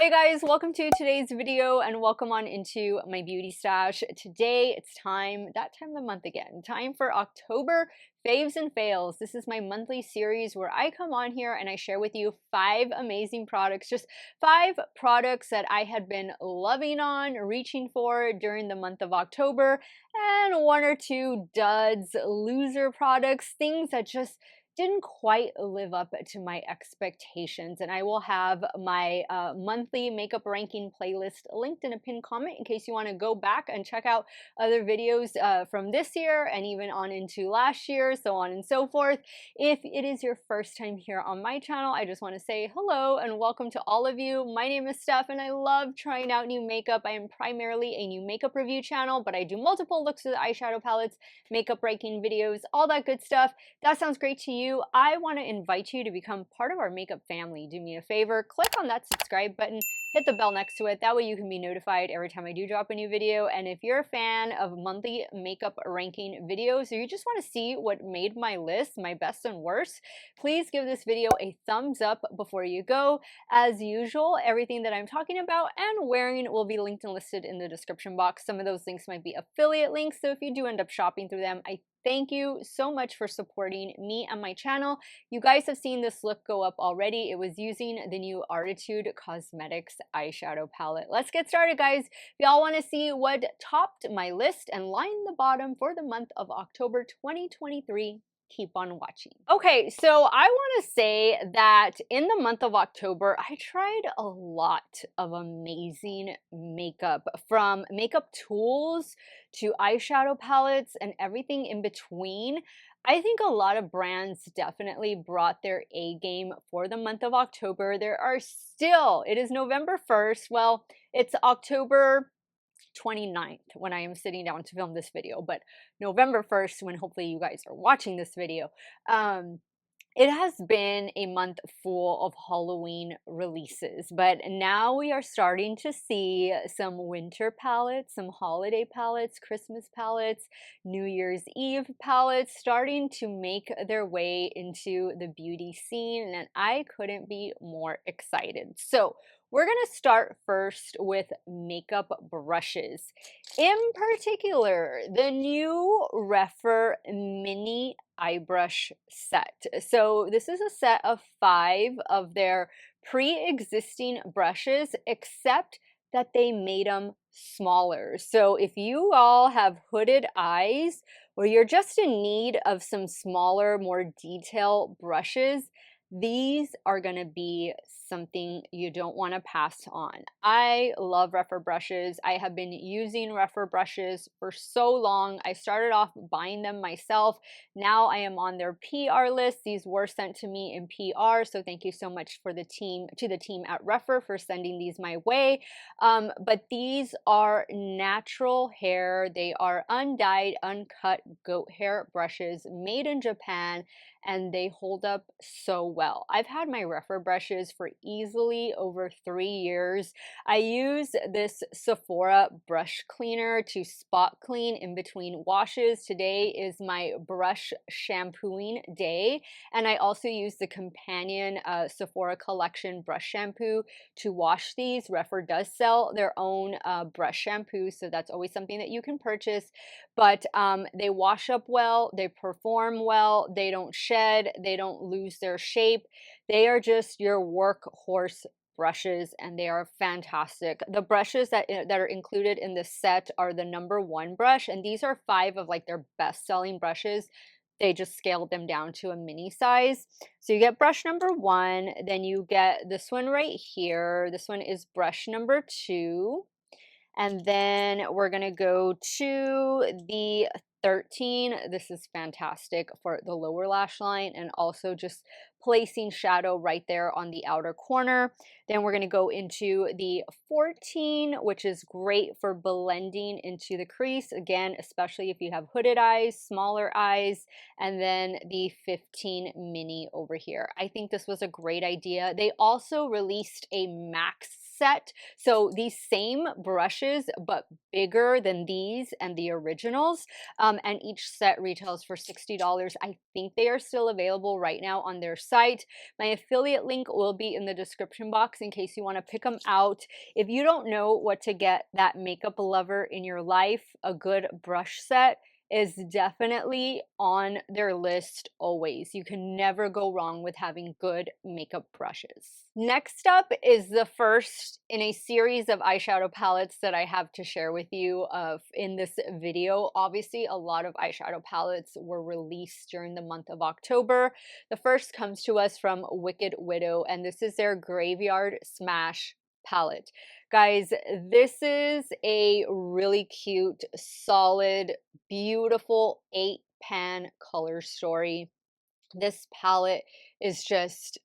Hey guys, welcome to today's video and welcome on into my beauty stash. Today it's that time of the month again, time for October faves and fails. This is my monthly series where I come on here and I share with you 5 amazing products, just 5 products that I had been loving on, reaching for during the month of October, and 1 or 2 duds, loser products, things that just didn't quite live up to my expectations. And I will have my monthly makeup ranking playlist linked in a pinned comment in case you want to go back and check out other videos from this year and even on into last year, so on and so forth. If it is your first time here on my channel, I just want to say hello and welcome to all of you. My name is Steff and I love trying out new makeup. I am primarily a new makeup review channel, but I do multiple looks with eyeshadow palettes, makeup ranking videos, all that good stuff. That sounds great to you. I want to invite you to become part of our makeup family. Do me a favor, click on that subscribe button, hit the bell next to it. That way you can be notified every time I do drop a new video. And if you're a fan of monthly makeup ranking videos, or you just want to see what made my list, my best and worst, please give this video a thumbs up before you go. As usual, everything that I'm talking about and wearing will be linked and listed in the description box. Some of those links might be affiliate links, so if you do end up shopping through them, I thank you so much for supporting me and my channel. You guys have seen this look go up already. It was using the new Artitude Cosmetics eyeshadow palette. Let's get started, guys. If y'all want to see what topped my list and lined the bottom for the month of October 2023, keep on watching. Okay, so I want to say that in the month of October, I tried a lot of amazing makeup, from makeup tools to eyeshadow palettes and everything in between. I think a lot of brands definitely brought their A game for the month of October. There are still, it is November 1st. Well, it's October 29th when I am sitting down to film this video, but November 1st when hopefully you guys are watching this video. It has been a month full of Halloween releases, but now we are starting to see some winter palettes, some holiday palettes, Christmas palettes, New Year's Eve palettes starting to make their way into the beauty scene, and I couldn't be more excited. So we're going to start first with makeup brushes. In particular, the new Rephr mini eye brush set. So this is a set of 5 of their pre-existing brushes, except that they made them smaller. So if you all have hooded eyes or you're just in need of some smaller, more detailed brushes, these are going to be something you don't want to pass on. I love Rephr brushes. I have been using Rephr brushes for so long. I started off buying them myself. Now I am on their PR list. These were sent to me in PR, so thank you so much for the team at Rephr for sending these my way. But these are natural hair. They are undyed, uncut goat hair brushes made in Japan, and they hold up so well. I've had my Rephr brushes for easily over 3 years. I use this Sephora brush cleaner to spot clean in between washes. Today is my brush shampooing day, and I also use the companion Sephora collection brush shampoo to wash these. Rephr does sell their own brush shampoo, so that's always something that you can purchase, but they wash up well, they perform well, they don't shed, they don't lose their shape. They are just your workhorse brushes, and they are fantastic. The brushes that are included in this set are the #1 brush, and these are 5 of like their best-selling brushes. They just scaled them down to a mini size. So you get brush #1, then you get this one right here. This one is brush #2. And then we're going to go to the 13. This is fantastic for the lower lash line and also just placing shadow right there on the outer corner. Then we're going to go into the 14, which is great for blending into the crease. Again, especially if you have hooded eyes, smaller eyes, and then the 15 mini over here. I think this was a great idea. They also released a max set. So these same brushes, but bigger than these and the originals. And each set retails for $60. I think they are still available right now on their website. My affiliate link will be in the description box in case you want to pick them out. If you don't know what to get that makeup lover in your life, a good brush set is definitely on their list always. You can never go wrong with having good makeup brushes. Next up is the first in a series of eyeshadow palettes that I have to share with you in this video. Obviously, a lot of eyeshadow palettes were released during the month of October. The first comes to us from Wicked Widow, and this is their Graveyard Smash palette. Guys, this is a really cute, solid, beautiful 8-pan color story. This palette is just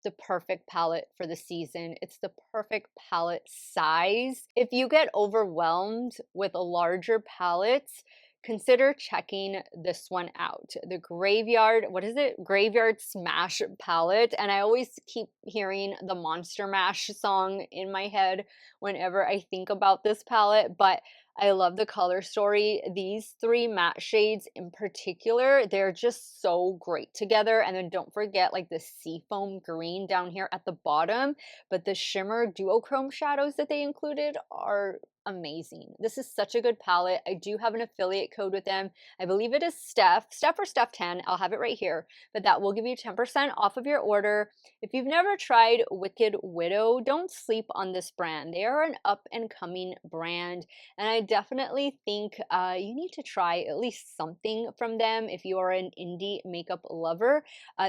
the perfect palette for the season. It's the perfect palette size. If you get overwhelmed with larger palettes, consider checking this one out. The Graveyard, what is it? Graveyard Smash palette. And I always keep hearing the Monster Mash song in my head whenever I think about this palette, but I love the color story. These three matte shades in particular, they're just so great together. And then don't forget like the seafoam green down here at the bottom, but the shimmer duochrome shadows that they included are amazing. This is such a good palette. I do have an affiliate code with them. I believe it is Steff or Steff 10. I'll have it right here, but that will give you 10% off of your order. If you've never tried Wicked Widow, don't sleep on this brand. They are an up and coming brand, and I definitely think you need to try at least something from them if you are an indie makeup lover.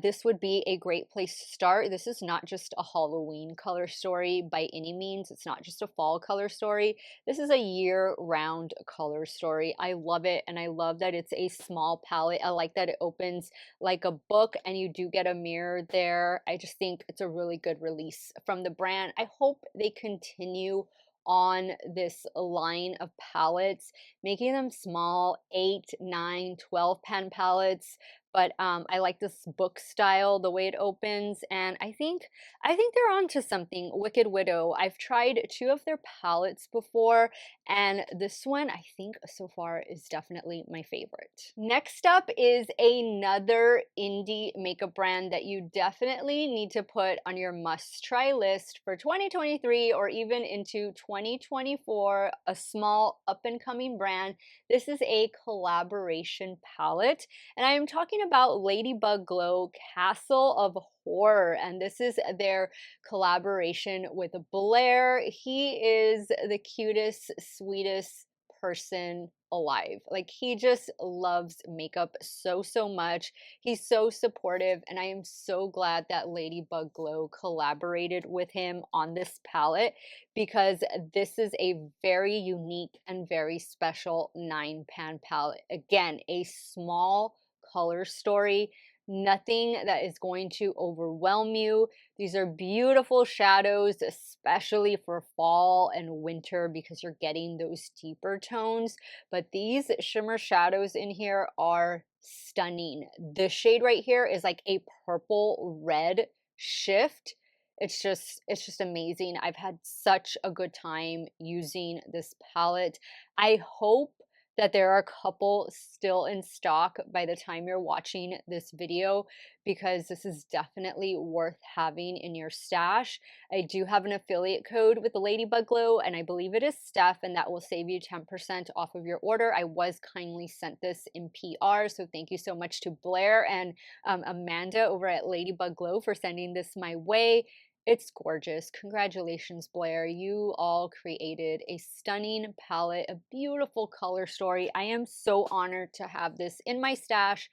This would be a great place to start. This is not just a Halloween color story by any means. It's not just a fall color story. This is a year-round color story. I love it, and I love that it's a small palette. I like that it opens like a book, and you do get a mirror there. I just think it's a really good release from the brand. I hope they continue on this line of palettes, making them small 8, 9, 12 pan palettes. But I like this book style, the way it opens, and I think they're onto something. Wicked Widow. I've tried 2 of their palettes before, and this one I think so far is definitely my favorite. Next up is another indie makeup brand that you definitely need to put on your must-try list for 2023 or even into 2024, a small up-and-coming brand. This is a collaboration palette, and I am talking about Ladybug Glow Castle of Horror, and this is their collaboration with Blair. He is the cutest, sweetest person alive. Like, he just loves makeup so much. He's so supportive, and I am so glad that Ladybug Glow collaborated with him on this palette, because this is a very unique and very special 9-pan palette. Again, a small color story, nothing that is going to overwhelm you. These are beautiful shadows, especially for fall and winter, because you're getting those deeper tones. But these shimmer shadows in here are stunning. The shade right here is like a purple red shift. It's just amazing. I've had such a good time using this palette. I hope that there are a couple still in stock by the time you're watching this video, because this is definitely worth having in your stash. I do have an affiliate code with the Ladybug Glow, and I believe it is Steff, and that will save you 10% off of your order. I was kindly sent this in PR, so thank you so much to Blair and Amanda over at Ladybug Glow for sending this my way. It's gorgeous. Congratulations, Blair. You all created a stunning palette, a beautiful color story. I am so honored to have this in my stash.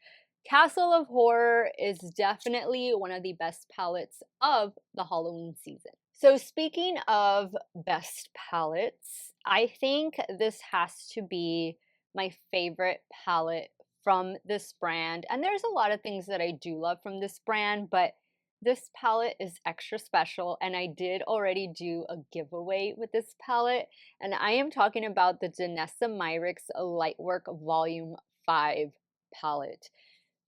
Castle of Horror is definitely one of the best palettes of the Halloween season. So speaking of best palettes, I think this has to be my favorite palette from this brand. And there's a lot of things that I do love from this brand, but this palette is extra special, and I did already do a giveaway with this palette, and I am talking about the Danessa Myricks Lightwork Volume 5 palette.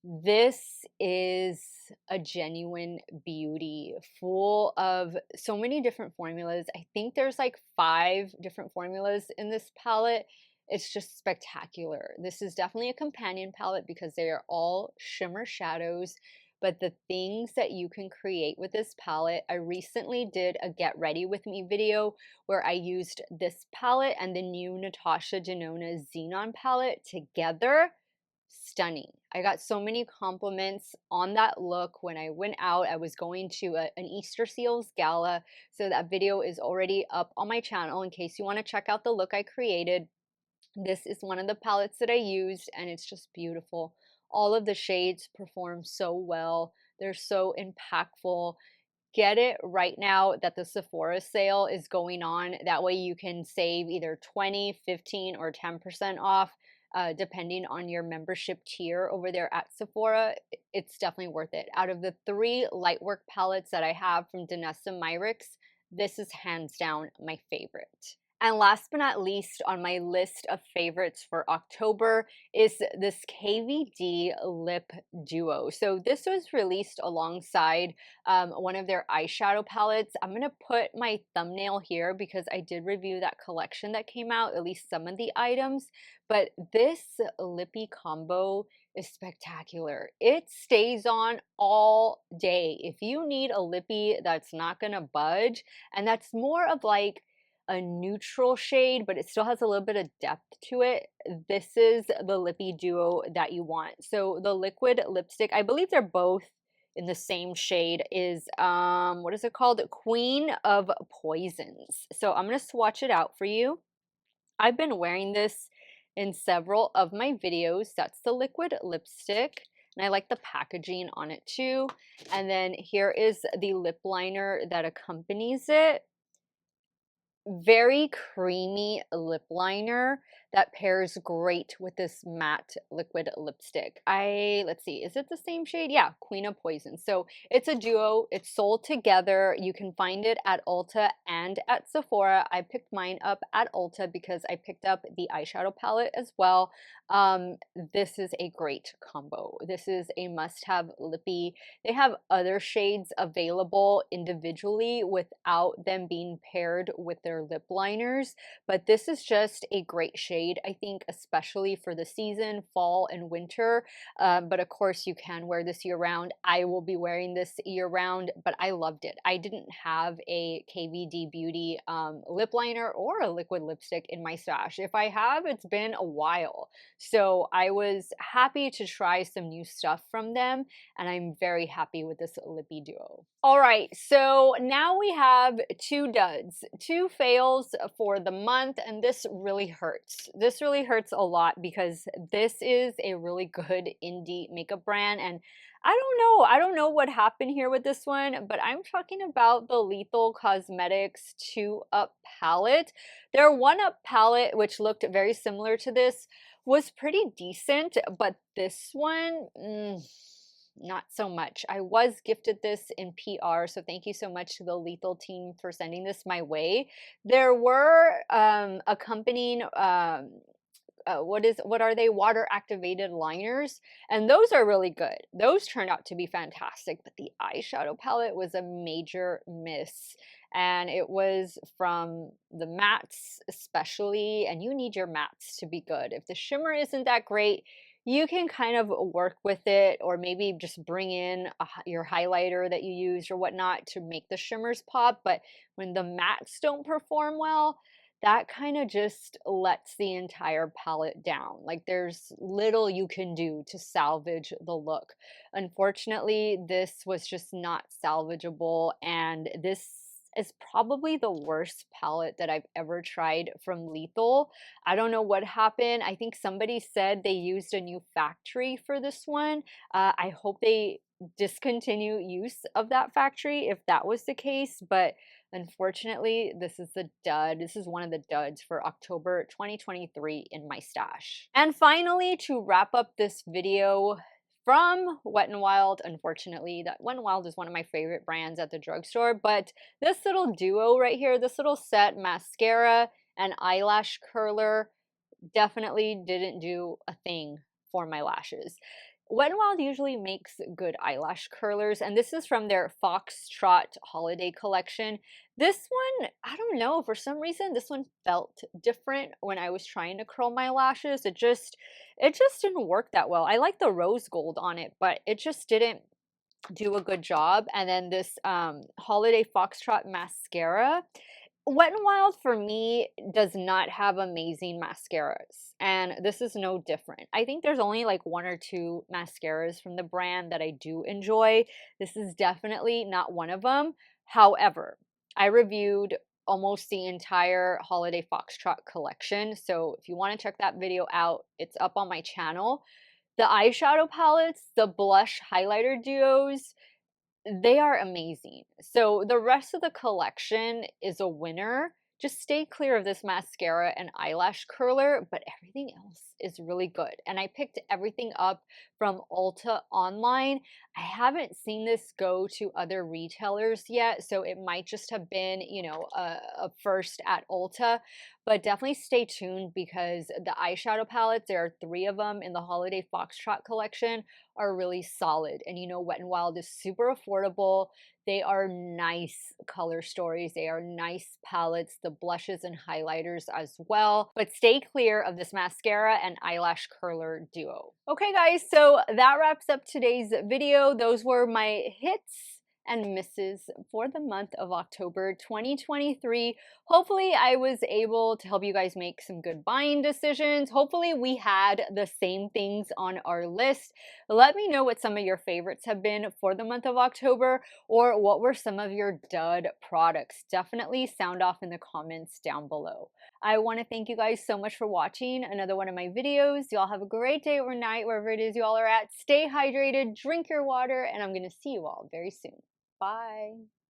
This is a genuine beauty, full of so many different formulas. I think there's like 5 different formulas in this palette. It's just spectacular. This is definitely a companion palette because they are all shimmer shadows, but the things that you can create with this palette, I recently did a get ready with me video where I used this palette and the new Natasha Denona Xenon palette together. Stunning. I got so many compliments on that look when I went out. I was going to an Easter Seals gala, so that video is already up on my channel in case you want to check out the look I created. This is one of the palettes that I used, and it's just beautiful. All of the shades perform so well. They're so impactful. Get it right now that the Sephora sale is going on. That way you can save either 20, 15, or 10% off, depending on your membership tier over there at Sephora. It's definitely worth it. Out of the 3 Lightwork palettes that I have from Danessa Myricks, this is hands down my favorite. And last but not least on my list of favorites for October is this KVD Lip Duo. So this was released alongside one of their eyeshadow palettes. I'm going to put my thumbnail here because I did review that collection that came out, at least some of the items. But this lippy combo is spectacular. It stays on all day. If you need a lippy that's not going to budge, and that's more of like a neutral shade, but it still has a little bit of depth to it, this is the lippy duo that you want. So the liquid lipstick, I believe they're both in the same shade, is what is it called? Queen of Poisons. So I'm going to swatch it out for you. I've been wearing this in several of my videos. That's the liquid lipstick, and I like the packaging on it too. And then here is the lip liner that accompanies it. Very creamy lip liner that pairs great with this matte liquid lipstick. Let's see, is it the same shade? Yeah, Queen of Poison. So it's a duo. It's sold together. You can find it at Ulta and at Sephora. I picked mine up at Ulta because I picked up the eyeshadow palette as well. This is a great combo. This is a must-have lippy. They have other shades available individually without them being paired with their lip liners, but this is just a great shade, I think, especially for the season, fall and winter. But of course, you can wear this year-round. I will be wearing this year-round, but I loved it. I didn't have a KVD Beauty lip liner or a liquid lipstick in my stash. If I have, it's been a while. So I was happy to try some new stuff from them, and I'm very happy with this lippy duo. All right, so now we have 2 duds, 2 fails for the month, and this really hurts. This really hurts a lot because this is a really good indie makeup brand, and I don't know what happened here with this one, but I'm talking about the Lethal Cosmetics 2-Up palette. Their 1-Up palette, which looked very similar to this, was pretty decent, but this one, not so much. I was gifted this in PR, so thank you so much to the Lethal team for sending this my way. There were accompanying what are they, water activated liners, and those are really good. Those turned out to be fantastic, but the eyeshadow palette was a major miss, and it was from the mattes especially, and you need your mattes to be good. If the shimmer isn't that great, you can kind of work with it, or maybe just bring in your highlighter that you used or whatnot to make the shimmers pop. But when the mattes don't perform well, that kind of just lets the entire palette down. Like, there's little you can do to salvage the look. Unfortunately, this was just not salvageable, and this is probably the worst palette that I've ever tried from Lethal. I don't know what happened. I think somebody said they used a new factory for this one. I hope they discontinue use of that factory if that was the case, but unfortunately, this is the dud. This is one of the duds for October 2023 in my stash. And finally, to wrap up this video from Wet n Wild, unfortunately, that Wet n Wild is one of my favorite brands at the drugstore, but this little duo right here, this little set, mascara and eyelash curler, definitely didn't do a thing for my lashes. Wet n Wild usually makes good eyelash curlers, and this is from their Foxtrot holiday collection. This one, I don't know, for some reason, this one felt different when I was trying to curl my lashes. It just didn't work that well. I like the rose gold on it, but it just didn't do a good job. And then this Holiday Foxtrot mascara. Wet n Wild for me does not have amazing mascaras, and this is no different. I think there's only like one or two mascaras from the brand that I do enjoy. This is definitely not one of them. However, I reviewed almost the entire Holiday Foxtrot collection, so if you want to check that video out, it's up on my channel. The eyeshadow palettes, the blush highlighter duos, they are amazing. So the rest of the collection is a winner. Just stay clear of this mascara and eyelash curler, but everything else is really good. And I picked everything up from Ulta online. I haven't seen this go to other retailers yet, so it might just have been, you know, a first at Ulta. But definitely stay tuned because the eyeshadow palettes, there are 3 of them in the Holiday Foxtrot collection, are really solid. And you know, Wet n Wild is super affordable. They are nice color stories. They are nice palettes, the blushes and highlighters as well. But stay clear of this mascara and eyelash curler duo. Okay guys, so that wraps up today's video. Those were my hits and misses for the month of October 2023. Hopefully I was able to help you guys make some good buying decisions. Hopefully we had the same things on our list. Let me know what some of your favorites have been for the month of October, or what were some of your dud products. Definitely sound off in the comments down below. I want to thank you guys so much for watching another one of my videos. Y'all have a great day or night wherever it is y'all are at. Stay hydrated, drink your water, and I'm going to see you all very soon. Bye.